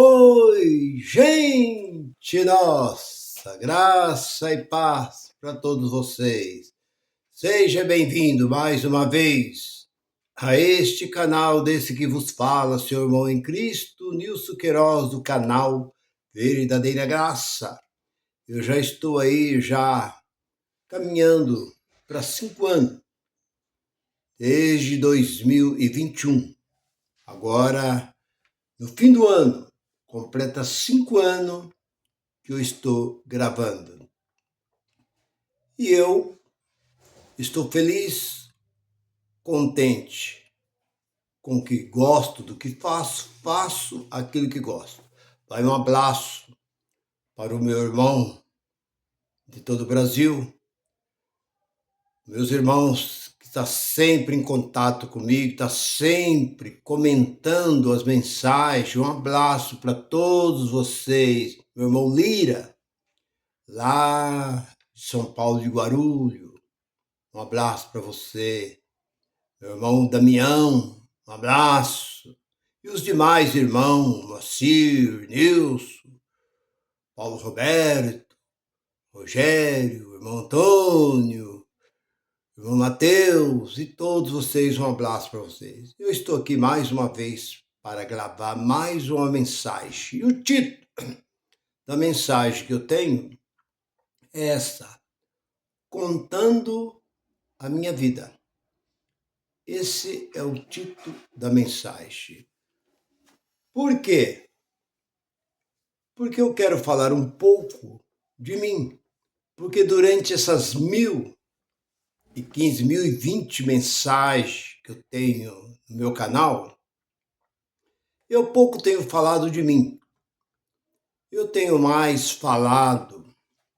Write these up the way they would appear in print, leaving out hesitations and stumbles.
Oi, gente nossa, graça e paz para todos vocês. Seja bem-vindo mais uma vez a este canal desse que vos fala, seu irmão em Cristo, Nilson Queiroz, do canal Verdadeira Graça. Eu já estou aí, já caminhando para 5 anos, desde 2021. Agora, no fim do ano, completa 5 anos que eu estou gravando. E eu estou feliz, contente com o que gosto do que faço aquilo que gosto. Vai um abraço para o meu irmão de todo o Brasil, meus irmãos que estão sempre em contato comigo, estão sempre comentando as mensagens. Um abraço para todos vocês. Meu irmão Lira, lá de São Paulo de Guarulhos, um abraço para você. Meu irmão Damião, um abraço. E os demais irmãos, Moacir, Nilson, Paulo Roberto, Rogério, irmão Antônio, irmão Mateus e todos vocês, um abraço para vocês. Eu estou aqui mais uma vez para gravar mais uma mensagem. E o título da mensagem que eu tenho é essa: Contando a Minha Vida. Esse é o título da mensagem. Por quê? Porque eu quero falar um pouco de mim. Porque durante essas 1015, 1020 mensagens que eu tenho no meu canal, eu pouco tenho falado de mim. Eu tenho mais falado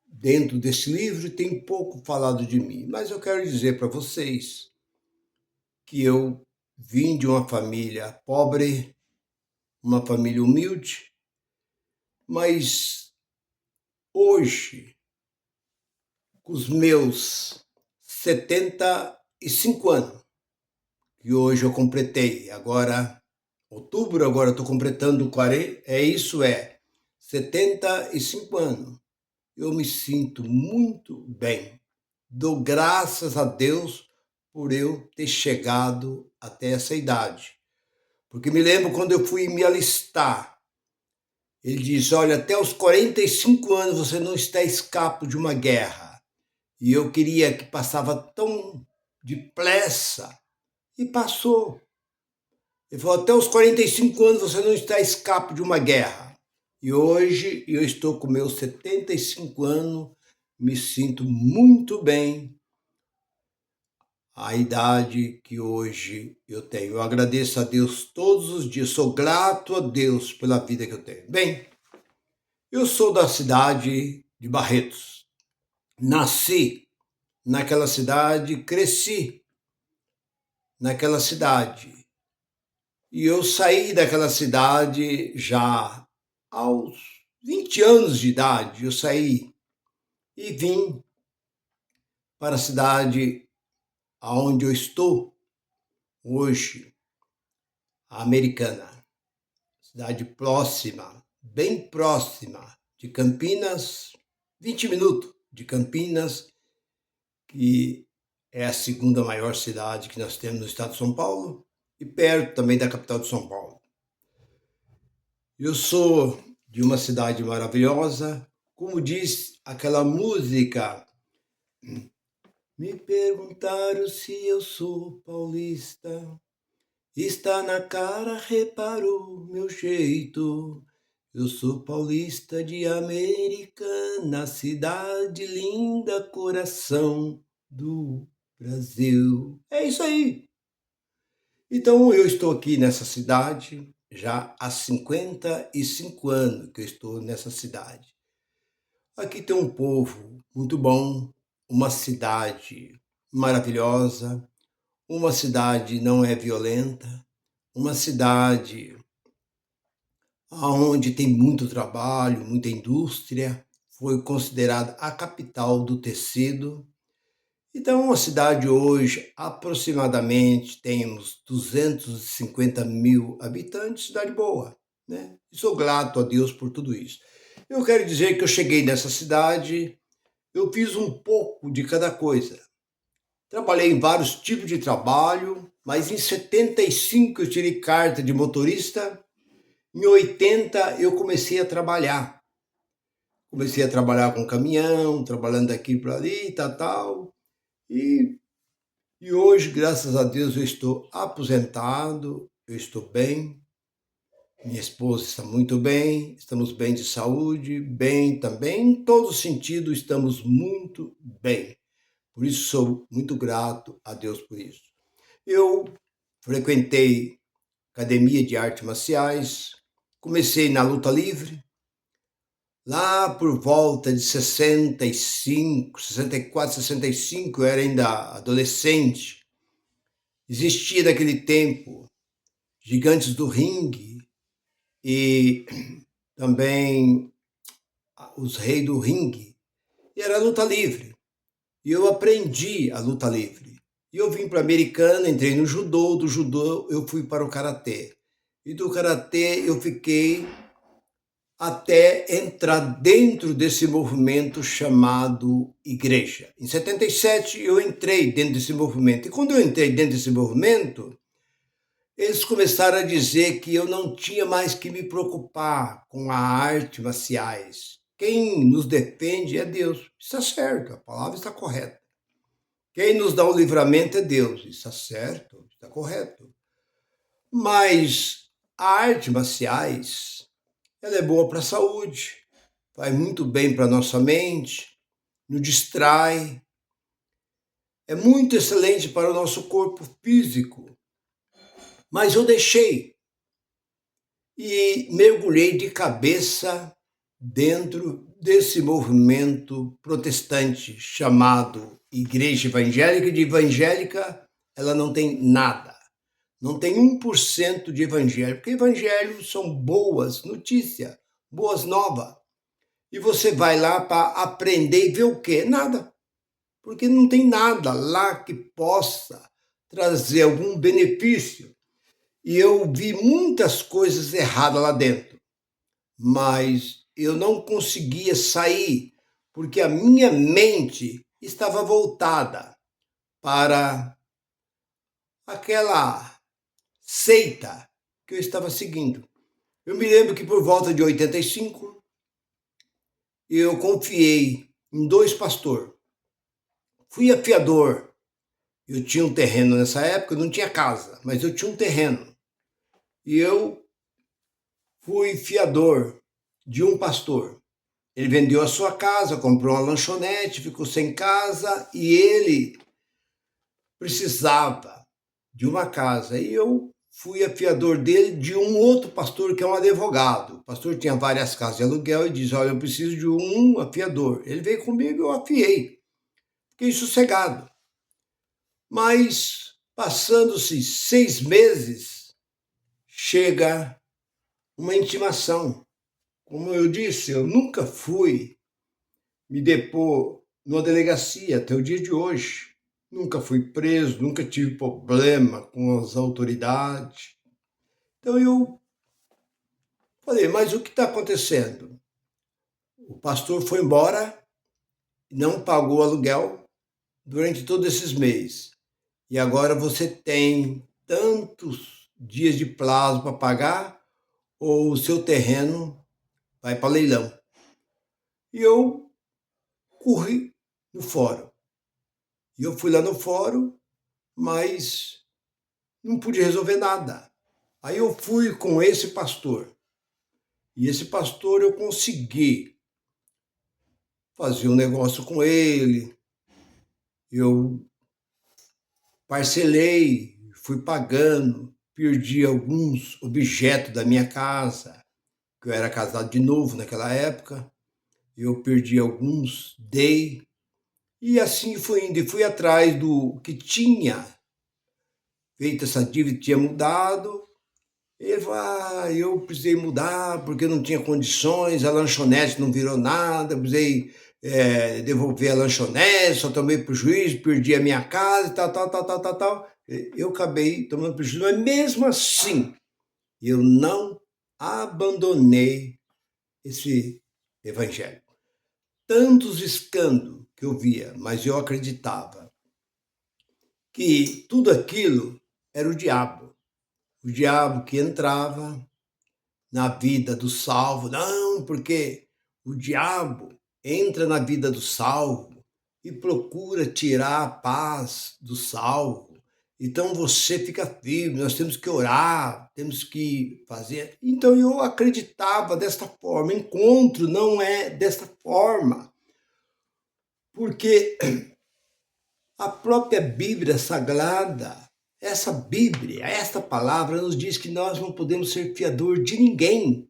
dentro desse livro e tenho pouco falado de mim. Mas eu quero dizer para vocês que eu vim de uma família pobre, uma família humilde, mas hoje, com os meus 75 anos, que hoje eu completei, agora, outubro, agora eu estou completando 40, 75 anos. Eu me sinto muito bem. Dou graças a Deus por eu ter chegado até essa idade. Porque me lembro quando eu fui me alistar, ele diz: olha, até os 45 anos você não está escapo de uma guerra. E eu queria que passava tão depressa, e passou. Ele falou: até os 45 anos você não está escapo de uma guerra. E hoje eu estou com meus 75 anos, me sinto muito bem. A idade que hoje eu tenho. Eu agradeço a Deus todos os dias, sou grato a Deus pela vida que eu tenho. Bem, eu sou da cidade de Barretos. Nasci naquela cidade, cresci naquela cidade. E eu saí daquela cidade já aos 20 anos de idade. Eu saí e vim para a cidade onde eu estou hoje, a Americana. Cidade próxima, bem próxima de Campinas, 20 minutos de Campinas, que é a segunda maior cidade que nós temos no estado de São Paulo, e perto também da capital de São Paulo. Eu sou de uma cidade maravilhosa, como diz aquela música. Me perguntaram se eu sou paulista, está na cara, reparou meu jeito. Eu sou paulista de Americana, cidade linda, coração do Brasil. É isso aí. Então eu estou aqui nessa cidade já há 55 anos que eu estou nessa cidade. Aqui tem um povo muito bom, uma cidade maravilhosa, uma cidade não é violenta, uma cidade onde tem muito trabalho, muita indústria, foi considerada a capital do tecido. Então, a cidade hoje, aproximadamente, temos 250 mil habitantes, cidade boa, né? E sou grato a Deus por tudo isso. Eu quero dizer que eu cheguei nessa cidade, eu fiz um pouco de cada coisa. Trabalhei em vários tipos de trabalho, mas em 75 eu tirei carta de motorista, em 80 eu comecei a trabalhar. Comecei a trabalhar com caminhão, trabalhando daqui para ali, tal. E, e hoje, graças a Deus, eu estou aposentado, eu estou bem, minha esposa está muito bem, estamos bem de saúde, bem também, em todo sentido estamos muito bem. Por isso sou muito grato a Deus por isso. Eu frequentei academia de artes marciais, comecei na luta livre, lá por volta de 65, 64, 65, eu era ainda adolescente. Existia naquele tempo Gigantes do Ringue e também os Reis do Ringue. E era luta livre. E eu aprendi a luta livre. E eu vim para a Americana, entrei no judô, do judô eu fui para o karatê. E do karatê eu fiquei até entrar dentro desse movimento chamado igreja. Em 77 eu entrei dentro desse movimento. E quando eu entrei dentro desse movimento, eles começaram a dizer que eu não tinha mais que me preocupar com a arte marciais. Quem nos defende é Deus. Está certo, a palavra está correta. Quem nos dá o livramento é Deus. Está certo, está correto. Mas a arte marciais, ela é boa para a saúde, faz muito bem para a nossa mente, nos distrai, é muito excelente para o nosso corpo físico. Mas eu deixei e mergulhei de cabeça dentro desse movimento protestante chamado Igreja Evangélica. De evangélica, ela não tem nada. Não tem 1% de evangelho, porque evangelho são boas notícias, boas novas. E você vai lá para aprender e ver o quê? Nada. Porque não tem nada lá que possa trazer algum benefício. E eu vi muitas coisas erradas lá dentro, mas eu não conseguia sair, porque a minha mente estava voltada para aquela seita que eu estava seguindo. Eu me lembro que por volta de 85, eu confiei em 2 pastores. Fui afiador. Eu tinha um terreno nessa época, eu não tinha casa, mas eu tinha um terreno. E eu fui fiador de um pastor. Ele vendeu a sua casa, comprou uma lanchonete, ficou sem casa e ele precisava de uma casa. E eu fui afiador dele de um outro pastor que é um advogado. O pastor tinha várias casas de aluguel e disse, olha, eu preciso de um afiador. Ele veio comigo e eu afiei. Fiquei sossegado. Mas, passando-se 6 meses, chega uma intimação. Como eu disse, eu nunca fui me depor numa delegacia até o dia de hoje. Nunca fui preso, nunca tive problema com as autoridades. Então eu falei, mas o que está acontecendo? O pastor foi embora, não pagou aluguel durante todos esses meses. E agora você tem tantos dias de prazo para pagar ou o seu terreno vai para leilão. E eu corri no fórum. E eu fui lá no fórum, mas não pude resolver nada. Aí eu fui com esse pastor. E esse pastor eu consegui fazer um negócio com ele. Eu parcelei, fui pagando, perdi alguns objetos da minha casa, que eu era casado de novo naquela época. Eu perdi alguns, dei. E assim fui indo, e fui atrás do que tinha feito essa dívida, tinha mudado. Ele falou, eu precisei mudar porque eu não tinha condições, a lanchonete não virou nada, precisei devolver a lanchonete, só tomei prejuízo, perdi a minha casa, tal. Eu acabei tomando prejuízo, mas mesmo assim, eu não abandonei esse evangelho. Tantos escândalos que eu via, mas eu acreditava que tudo aquilo era o diabo que entrava na vida do salvo. Não, porque o diabo entra na vida do salvo e procura tirar a paz do salvo. Então você fica firme, nós temos que orar, temos que fazer. Então eu acreditava desta forma. Encontro não é desta forma, porque a própria Bíblia Sagrada, essa Bíblia, esta palavra nos diz que nós não podemos ser fiador de ninguém.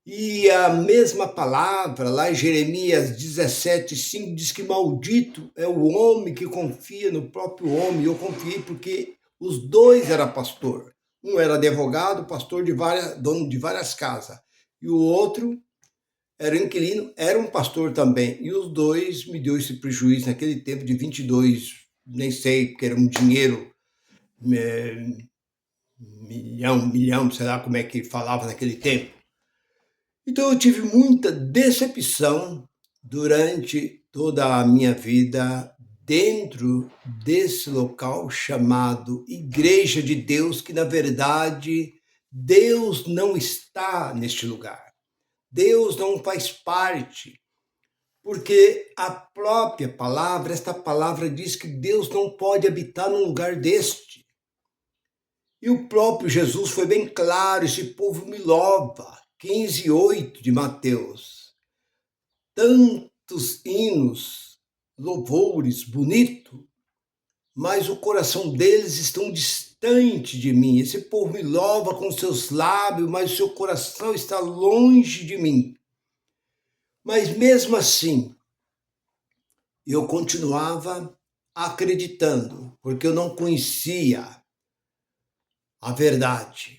E a mesma palavra, lá em Jeremias 17:5, diz que maldito é o homem que confia no próprio homem. Eu confiei porque os dois eram pastor. Um era advogado, pastor dono de várias casas. E o outro era inquilino, era um pastor também. E os dois me deu esse prejuízo naquele tempo de 22, nem sei, porque era um dinheiro, milhão, sei lá como é que falava naquele tempo. Então eu tive muita decepção durante toda a minha vida dentro desse local chamado Igreja de Deus, que na verdade Deus não está neste lugar. Deus não faz parte, porque a própria palavra, esta palavra diz que Deus não pode habitar num lugar deste. E o próprio Jesus foi bem claro, esse povo me louva. 15:8 de Mateus. Tantos hinos, louvores, bonito, mas o coração deles estão distante de mim. Esse povo me louva com seus lábios, mas o seu coração está longe de mim. Mas mesmo assim, eu continuava acreditando, porque eu não conhecia a verdade.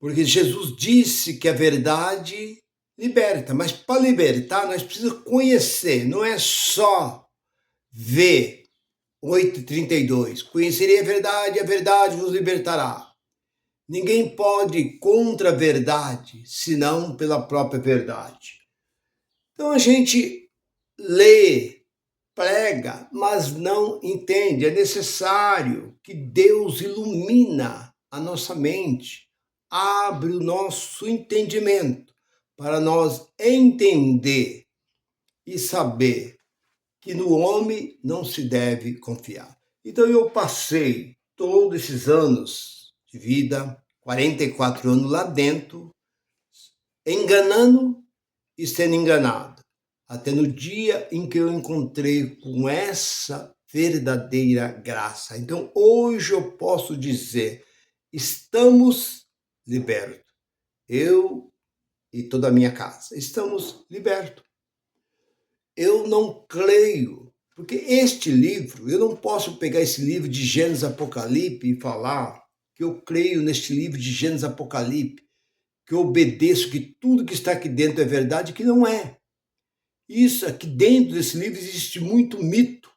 Porque Jesus disse que a verdade liberta, mas para libertar nós precisamos conhecer, não é só ver 8:32. Conhecerei a verdade vos libertará. Ninguém pode ir contra a verdade, senão pela própria verdade. Então a gente lê, prega, mas não entende. É necessário que Deus ilumina a nossa mente, abre o nosso entendimento para nós entender e saber que no homem não se deve confiar. Então eu passei todos esses anos de vida, 44 anos lá dentro, enganando e sendo enganado, até no dia em que eu encontrei com essa verdadeira graça. Então hoje eu posso dizer, estamos libertos. Eu e toda a minha casa. Estamos libertos. Eu não creio, porque este livro, eu não posso pegar esse livro de Gênesis Apocalipse e falar que eu creio neste livro de Gênesis Apocalipse, que eu obedeço, que tudo que está aqui dentro é verdade, que não é. Isso, aqui dentro desse livro existe muito mito,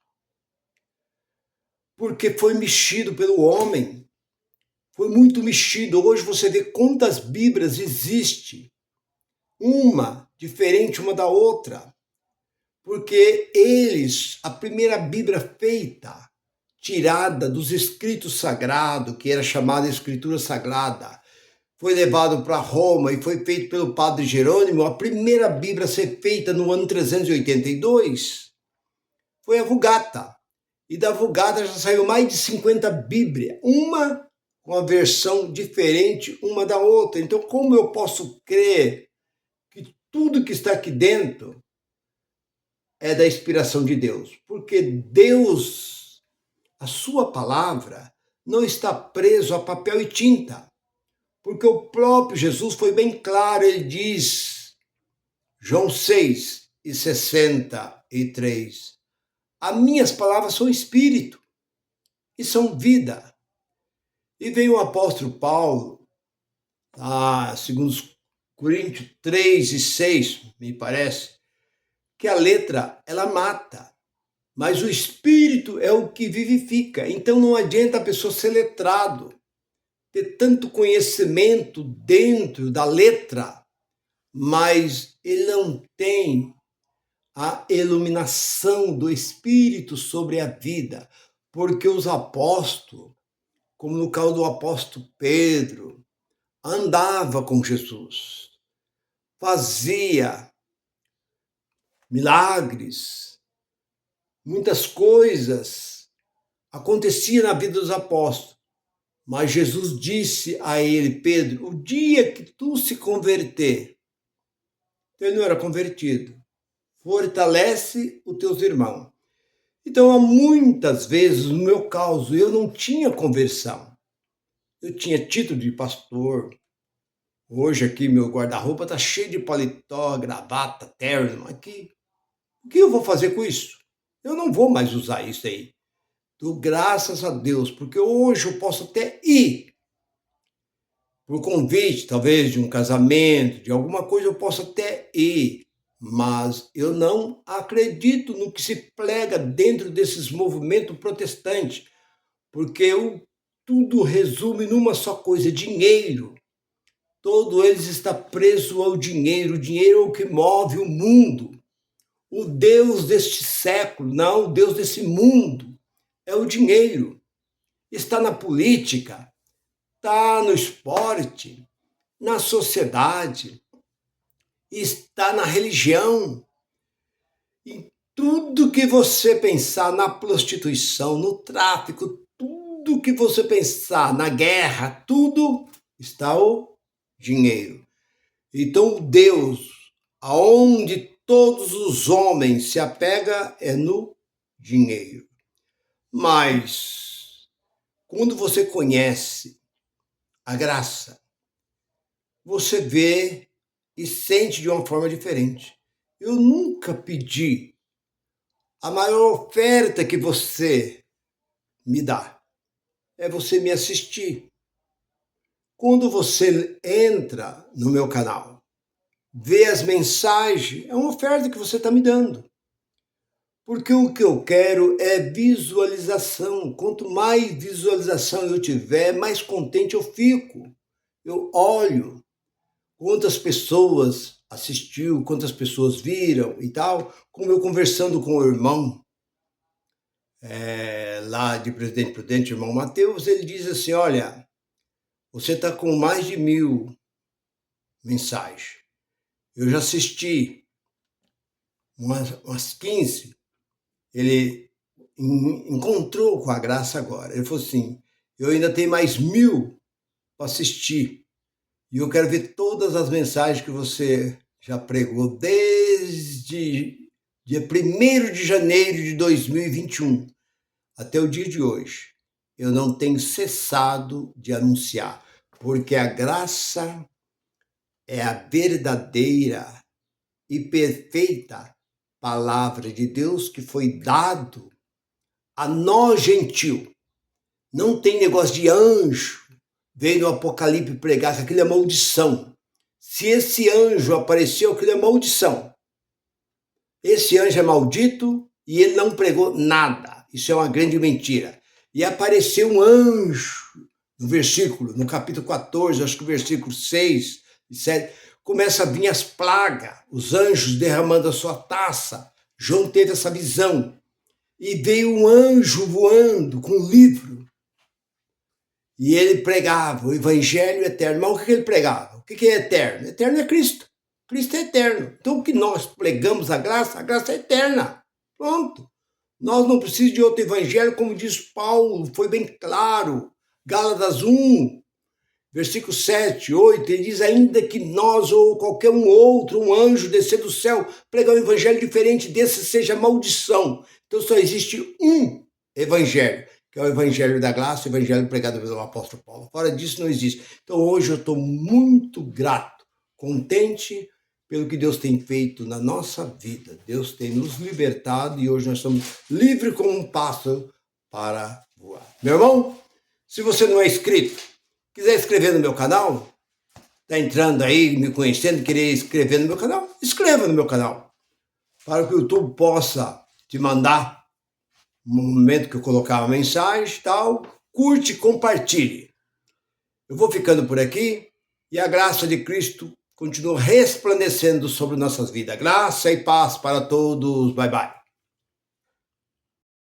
porque foi mexido pelo homem. Foi muito mexido. Hoje você vê quantas Bíblias existem, uma diferente uma da outra, porque eles, a primeira Bíblia feita, tirada dos escritos sagrados, que era chamada Escritura Sagrada, foi levado para Roma e foi feito pelo padre Jerônimo. A primeira Bíblia a ser feita no ano 382 foi a Vulgata. E da Vulgata já saiu mais de 50 Bíblias, uma com a versão diferente uma da outra. Então, como eu posso crer que tudo que está aqui dentro é da inspiração de Deus? Porque Deus, a sua palavra, não está preso a papel e tinta. Porque o próprio Jesus foi bem claro, ele diz, João 6:63, as minhas palavras são espírito e são vida. E vem o apóstolo Paulo, segundo Coríntios 3:6, me parece, que a letra, ela mata, mas o espírito é o que vivifica. Então não adianta a pessoa ser letrado. ter tanto conhecimento dentro da letra, mas ele não tem a iluminação do Espírito sobre a vida, porque os apóstolos, como no caso do apóstolo Pedro, andava com Jesus, fazia milagres, muitas coisas aconteciam na vida dos apóstolos. Mas Jesus disse a ele, Pedro, o dia que tu se converter, ele não era convertido, fortalece os teus irmãos. Então, há muitas vezes, no meu caso, eu não tinha conversão. Eu tinha título de pastor. Hoje aqui meu guarda-roupa está cheio de paletó, gravata, terno. Aqui, o que eu vou fazer com isso? Eu não vou mais usar isso aí. Dou graças a Deus, porque hoje eu posso até ir por convite, talvez de um casamento, de alguma coisa, eu posso até ir, mas eu não acredito no que se prega dentro desses movimentos protestantes, porque tudo resume numa só coisa: dinheiro. Todo eles está preso ao dinheiro. O dinheiro é o que move o mundo. O Deus deste século, não, o Deus desse mundo é o dinheiro. Está na política, está no esporte, na sociedade, está na religião. Em tudo que você pensar, na prostituição, no tráfico, tudo que você pensar, na guerra, tudo está o dinheiro. Então, Deus, aonde todos os homens se apegam, é no dinheiro. Mas, quando você conhece a graça, você vê e sente de uma forma diferente. Eu nunca pedi a maior oferta que você me dá, é você me assistir. Quando você entra no meu canal, vê as mensagens, é uma oferta que você está me dando. Porque o que eu quero é visualização. Quanto mais visualização eu tiver, mais contente eu fico. Eu olho quantas pessoas assistiu, quantas pessoas viram e tal. Como eu conversando com o irmão lá de Presidente Prudente, irmão Mateus, ele diz assim, olha, você está com mais de 1000 mensagens. Eu já assisti umas 15. Ele encontrou com a graça agora. Ele falou assim, eu ainda tenho mais 1000 para assistir. E eu quero ver todas as mensagens que você já pregou desde dia 1º de janeiro de 2021 até o dia de hoje. Eu não tenho cessado de anunciar, porque a graça é a verdadeira e perfeita palavra de Deus que foi dado a nós gentil. Não tem negócio de anjo veio no Apocalipse pregar que aquilo é maldição. Se esse anjo apareceu, aquilo é maldição. Esse anjo é maldito e ele não pregou nada. Isso é uma grande mentira. E apareceu um anjo no versículo, no capítulo 14, acho que o versículo 6 e 7, começa a vir as plagas, os anjos derramando a sua taça. João teve essa visão. E veio um anjo voando com um livro. E ele pregava o evangelho eterno. Mas o que ele pregava? O que é eterno? Eterno é Cristo. Cristo é eterno. Então o que nós pregamos a graça é eterna. Pronto. Nós não precisamos de outro evangelho, como diz Paulo, foi bem claro. Gálatas 1, versículo 7, 8, ele diz ainda que nós ou qualquer um outro, um anjo descer do céu, pregar um evangelho diferente desse seja maldição. Então só existe um evangelho, que é o evangelho da graça, o evangelho pregado pelo apóstolo Paulo. Fora disso não existe. Então hoje eu estou muito grato, contente pelo que Deus tem feito na nossa vida. Deus tem nos libertado e hoje nós estamos livres como um pássaro para voar. Meu irmão, se você não é inscrito, quiser inscrever no meu canal, está entrando aí, me conhecendo, querer inscrever no meu canal, inscreva no meu canal, para que o YouTube possa te mandar, no momento que eu colocar uma mensagem e tal, curte, compartilhe. Eu vou ficando por aqui e a graça de Cristo continua resplandecendo sobre nossas vidas. Graça e paz para todos. Bye, bye.